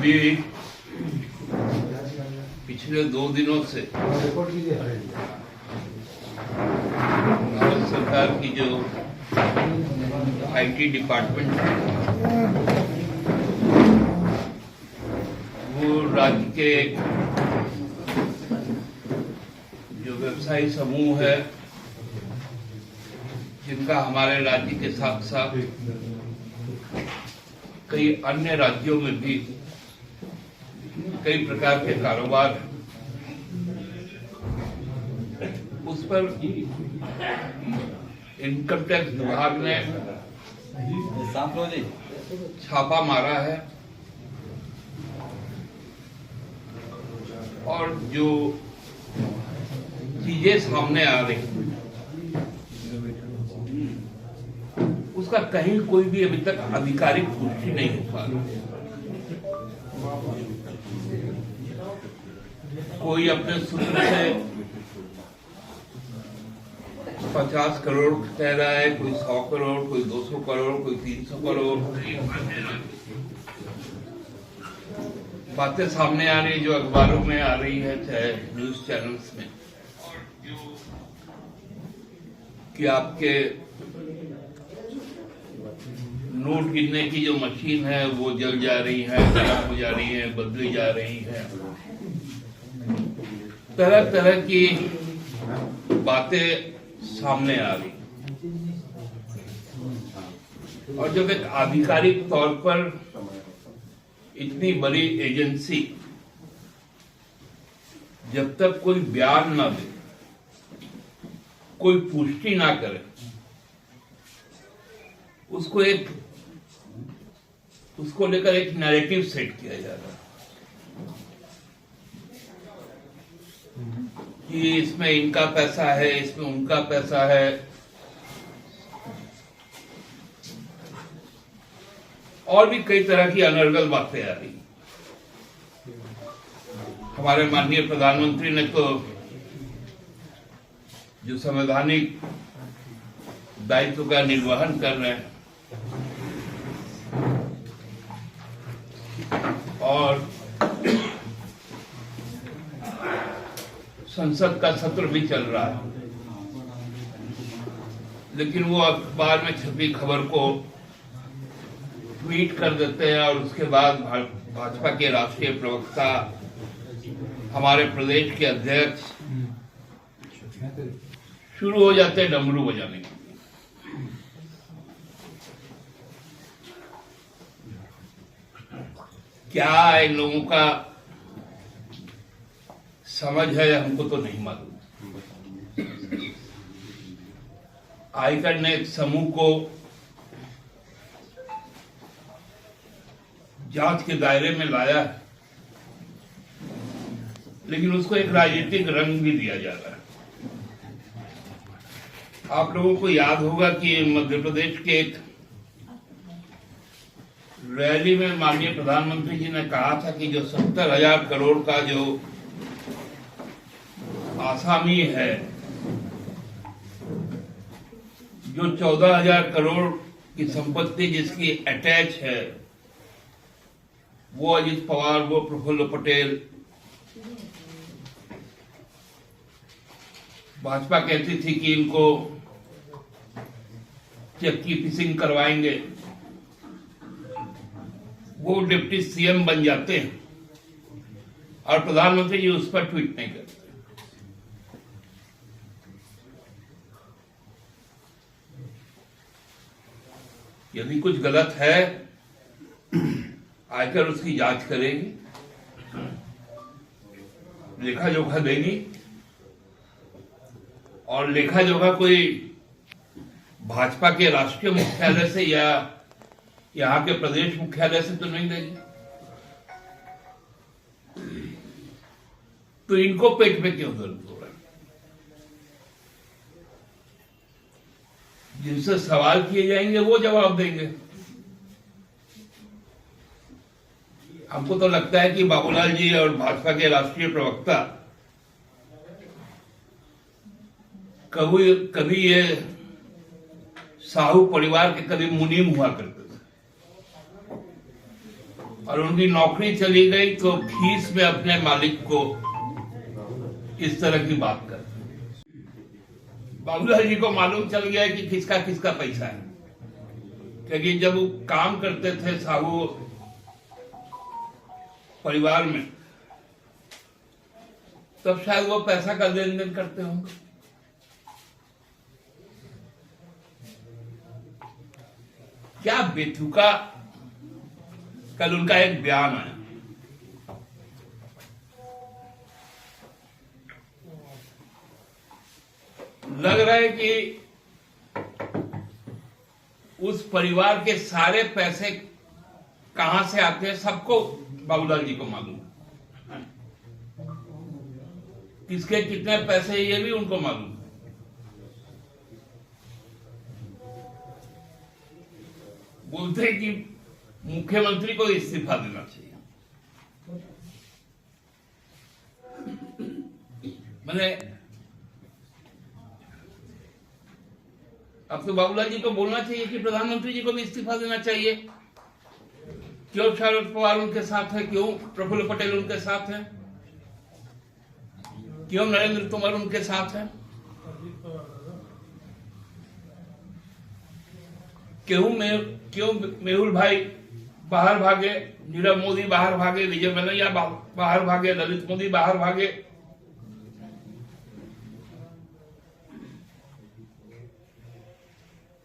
अभी पिछले 2 दिनों से भारत सरकार की जो आईटी डिपार्टमेंट है वो राज्य के जो व्यवसायी समूह है जिनका हमारे राज्य के साथ साथ कई अन्य राज्यों में भी कई प्रकार के कारोबार हैं, उस पर इनकम टैक्स विभाग ने छापा मारा है और जो चीजें सामने आ रही उसका कहीं कोई भी अभी तक आधिकारिक पुष्टि नहीं हो पा रही। कोई अपने सूत्र से 50 करोड़ कह रहा है, कोई 100 करोड़, कोई 200 करोड़, कोई 300 करोड़। बातें सामने आ रही जो अखबारों में आ रही है, चाहे न्यूज चैनल्स में, कि आपके नोट गिनने की जो मशीन है वो जल जा रही है, खराब हो जा रही है, बदली जा रही है। तरह तरह की बातें सामने आ रही और जब एक आधिकारिक तौर पर इतनी बड़ी एजेंसी जब तक कोई बयान ना दे, कोई पुष्टि ना करे, उसको लेकर एक नैरेटिव सेट किया जा रहा है कि इसमें इनका पैसा है, इसमें उनका पैसा है। और भी कई तरह की अनर्गल बातें आ रही। हमारे माननीय प्रधानमंत्री ने तो जो संवैधानिक दायित्व का निर्वहन कर रहे हैं और संसद का सत्र भी चल रहा है, लेकिन वो अखबार में छपी खबर को ट्वीट कर देते हैं और उसके बाद भाजपा के राष्ट्रीय प्रवक्ता, हमारे प्रदेश के अध्यक्ष शुरू हो जाते हैं डमरू बजाने के। क्या इन लोगों का समझ है हमको तो नहीं मालूम। आयकर ने एक समूह को जांच के दायरे में लाया है, लेकिन उसको एक राजनीतिक रंग भी दिया जा रहा है। आप लोगों को याद होगा कि मध्य प्रदेश के एक रैली में माननीय प्रधानमंत्री जी ने कहा था कि जो 70,000 करोड़ का जो आसामी है, जो 14,000 करोड़ की संपत्ति जिसकी अटैच है, वो अजित पवार, वो प्रफुल्ल पटेल, भाजपा कहती थी कि इनको चेक की फिशिंग करवाएंगे, वो डिप्टी सीएम बन जाते हैं और प्रधानमंत्री जी उस पर ट्वीट नहीं करते। यदि कुछ गलत है, आयकर उसकी जांच करेगी, लेखा जोखा देगी और लेखा जोखा कोई भाजपा के राष्ट्रीय मुख्यालय से या यहाँ के प्रदेश मुख्यालय से तो नहीं देगी। तो इनको पेट में क्यों दर्द हो रहा है? जिनसे सवाल किए जाएंगे वो जवाब देंगे। हमको तो लगता है कि बाबूलाल जी और भाजपा के राष्ट्रीय प्रवक्ता कभी ये साहू परिवार के कभी मुनीम हुआ करते थे। और उनकी नौकरी चली गई तो खीस में अपने मालिक को इस तरह की बात कर। बाबूलाल जी को मालूम चल गया कि किसका किसका पैसा है, क्योंकि जब वो काम करते थे साहू परिवार में, तब शायद वो पैसा का लेन देन करते होंगे। क्या बेतुका, कल उनका एक बयान आया, लग रहा है कि उस परिवार के सारे पैसे कहां से आते हैं सबको बाबूलाल जी को मालूम है, किसके कितने पैसे ये भी उनको मालूम है। बोलते हैं कि मुख्यमंत्री को इस्तीफा देना चाहिए। मैंने अब तो बाबूलाल जी को बोलना चाहिए कि प्रधानमंत्री जी को भी इस्तीफा देना चाहिए। क्यों शरद पवार उनके साथ है, क्यों प्रफुल्ल पटेल उनके साथ है, क्यों नरेंद्र तोमर उनके साथ है, क्यों मेहुल भाई बाहर भागे, नीरव मोदी बाहर भागे, विजय मल्ल्या बाहर भागे, ललित मोदी बाहर भागे।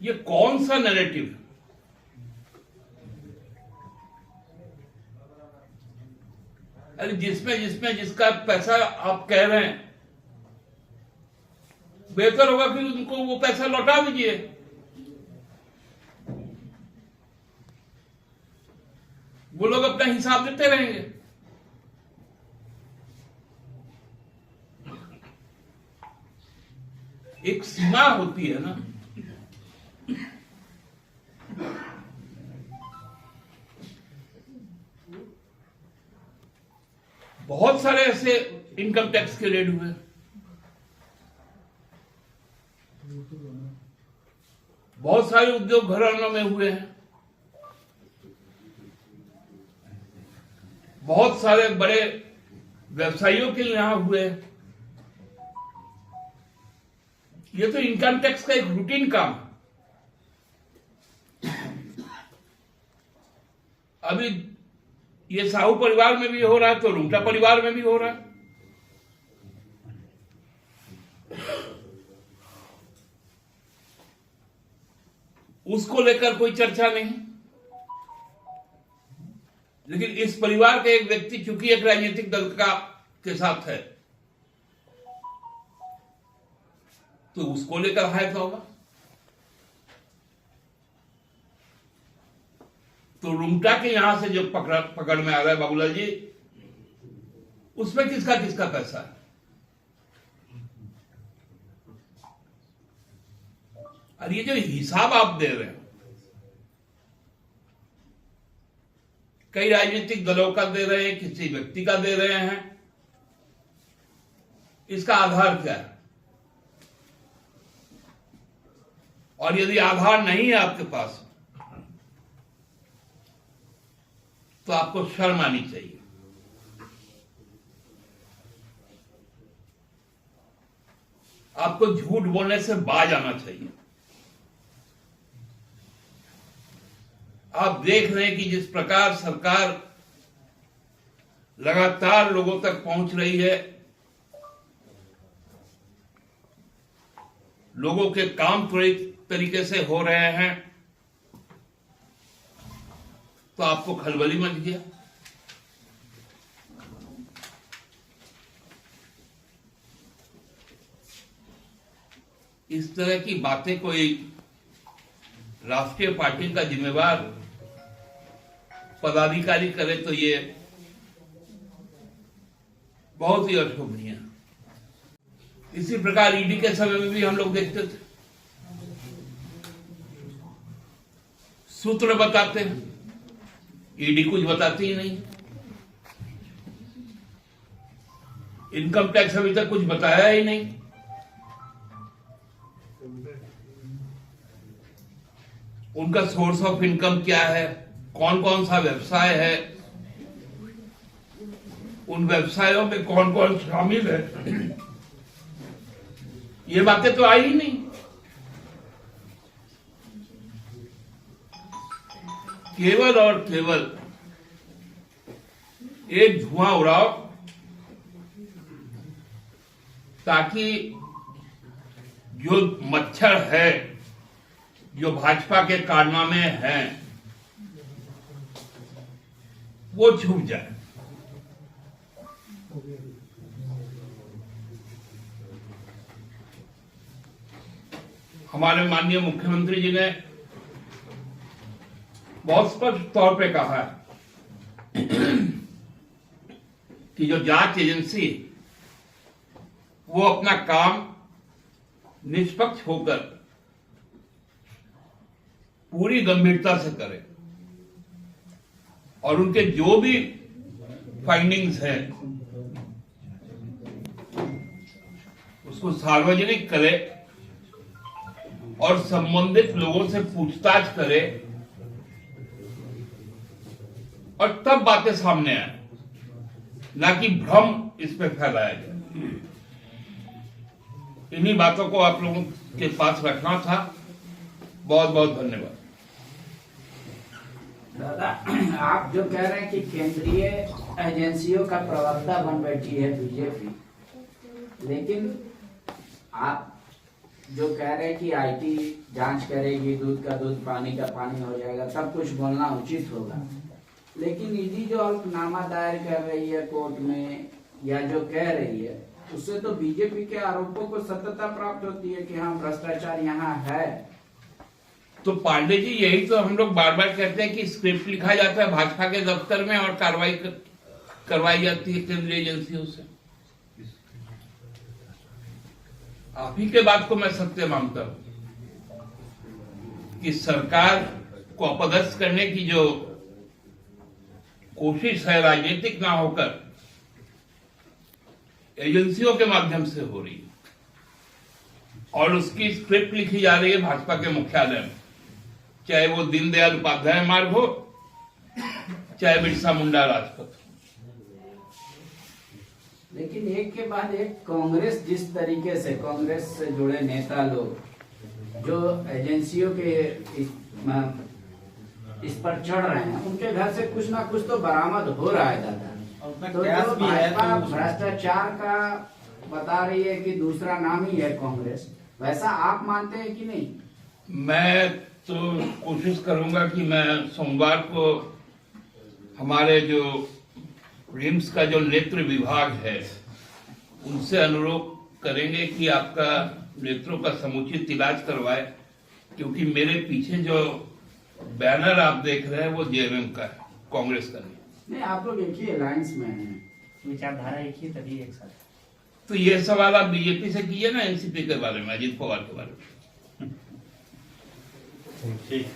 ये कौन सा नैरेटिव है? अरे जिसमें जिसका पैसा आप कह रहे हैं, बेहतर होगा कि उनको वो पैसा लौटा दीजिए। वो लोग अपना हिसाब देते रहेंगे। एक सीमा होती है ना। बहुत सारे ऐसे इनकम टैक्स के रेड हुए, बहुत सारे उद्योग घरानों में हुए हैं, बहुत सारे बड़े व्यवसायियों के यहां हुए। ये तो इनकम टैक्स का एक रूटीन काम। अभी ये साहू परिवार में भी हो रहा है तो रुंगटा परिवार में भी हो रहा है। उसको लेकर कोई चर्चा नहीं, लेकिन इस परिवार के एक व्यक्ति चूंकि एक राजनीतिक दल के साथ है तो उसको लेकर हाइप होगा। तो रुंगटा के यहां से जो पकड़ में आ रहा है बाबूलाल जी, उसमें किसका किसका पैसा है? और ये जो हिसाब आप दे रहे हैं, कई राजनीतिक दलों का दे रहे हैं, किसी व्यक्ति का दे रहे हैं, इसका आधार क्या है? और यदि आधार नहीं है आपके पास तो आपको शर्म आनी चाहिए। आपको झूठ बोलने से बाज आना चाहिए। आप देख रहे हैं कि जिस प्रकार सरकार लगातार लोगों तक पहुंच रही है, लोगों के काम त्वरित तरीके से हो रहे हैं, तो आपको खलबली मच गया। इस तरह की बातें कोई राष्ट्रीय पार्टी का जिम्मेवार पदाधिकारी करे तो ये बहुत ही अशोभनीय है। इसी प्रकार ईडी के समय में भी हम लोग देखते थे, सूत्र बताते हैं, ईडी कुछ बताती ही नहीं। इनकम टैक्स अभी तक कुछ बताया ही नहीं। उनका सोर्स ऑफ इनकम क्या है, कौन कौन सा व्यवसाय है, उन व्यवसायों में कौन कौन शामिल है, ये बातें तो आई ही नहीं। केवल और केवल एक धुआं उड़ाओ ताकि जो मच्छर है, जो भाजपा के कारनामे हैं, वो छुप जाए। हमारे माननीय मुख्यमंत्री जी ने बहुत स्पष्ट तौर पे कहा है कि जो जांच एजेंसी वो अपना काम निष्पक्ष होकर पूरी गंभीरता से करे और उनके जो भी फाइंडिंग्स हैं उसको सार्वजनिक करे और संबंधित लोगों से पूछताछ करे और तब बातें सामने आए, ना कि भ्रम इस पे फैलाया जाए। इन्हीं बातों को आप लोगों के पास रखना था। बहुत बहुत धन्यवाद। दादा, आप जो कह रहे हैं कि केंद्रीय एजेंसियों का प्रवक्ता बन बैठी है बीजेपी, लेकिन आप जो कह रहे हैं कि आईटी जांच करेगी, दूध का दूध पानी का पानी हो जाएगा, सब कुछ बोलना उचित होगा, लेकिन ईडी जो अल्पनामा दायर कर रही है कोर्ट में या जो कह रही है, उससे तो बीजेपी के आरोपों को सत्यता प्राप्त होती है कि हाँ भ्रष्टाचार यहाँ है। तो पांडे जी, यही तो हम लोग बार बार कहते हैं कि स्क्रिप्ट लिखा जाता है भाजपा के दफ्तर में और कार्रवाई करवाई जाती है केंद्रीय एजेंसियों से। आप ही के बात को मैं सत्य मानता हूं कि सरकार को अपदस्थ करने की जो कोशिश है राजनीतिक ना होकर एजेंसियों के माध्यम से हो रही है और उसकी स्क्रिप्ट लिखी जा रही है भाजपा के मुख्यालय में, चाहे वो दीनदयाल उपाध्याय मार्ग हो, चाहे बिरसा मुंडा राजपथ। लेकिन एक के बाद एक कांग्रेस जिस तरीके से, कांग्रेस से जुड़े नेता लोग जो एजेंसियों के इस पर चढ़ रहे हैं, उनके घर से कुछ ना कुछ तो बरामद हो रहा है दादा। तो जो भाजपा भ्रष्टाचार का बता रही है कि दूसरा नाम ही है कांग्रेस, वैसा आप मानते हैं कि नहीं? मैं तो कोशिश करूंगा कि मैं सोमवार को हमारे जो रिम्स का जो नेत्र विभाग है उनसे अनुरोध करेंगे कि आपका नेत्रों का समुचित इलाज करवाए, क्योंकि मेरे पीछे जो बैनर आप देख रहे हैं वो जेएमएम का है, कांग्रेस का नहीं। आप लोग एक ही अलायंस में हैं, विचारधारा एक ही, तभी एक साथ। तो ये सवाल आप बीजेपी से कीजिए ना, एनसीपी के बारे में, अजीत पवार के बारे में। ठीक।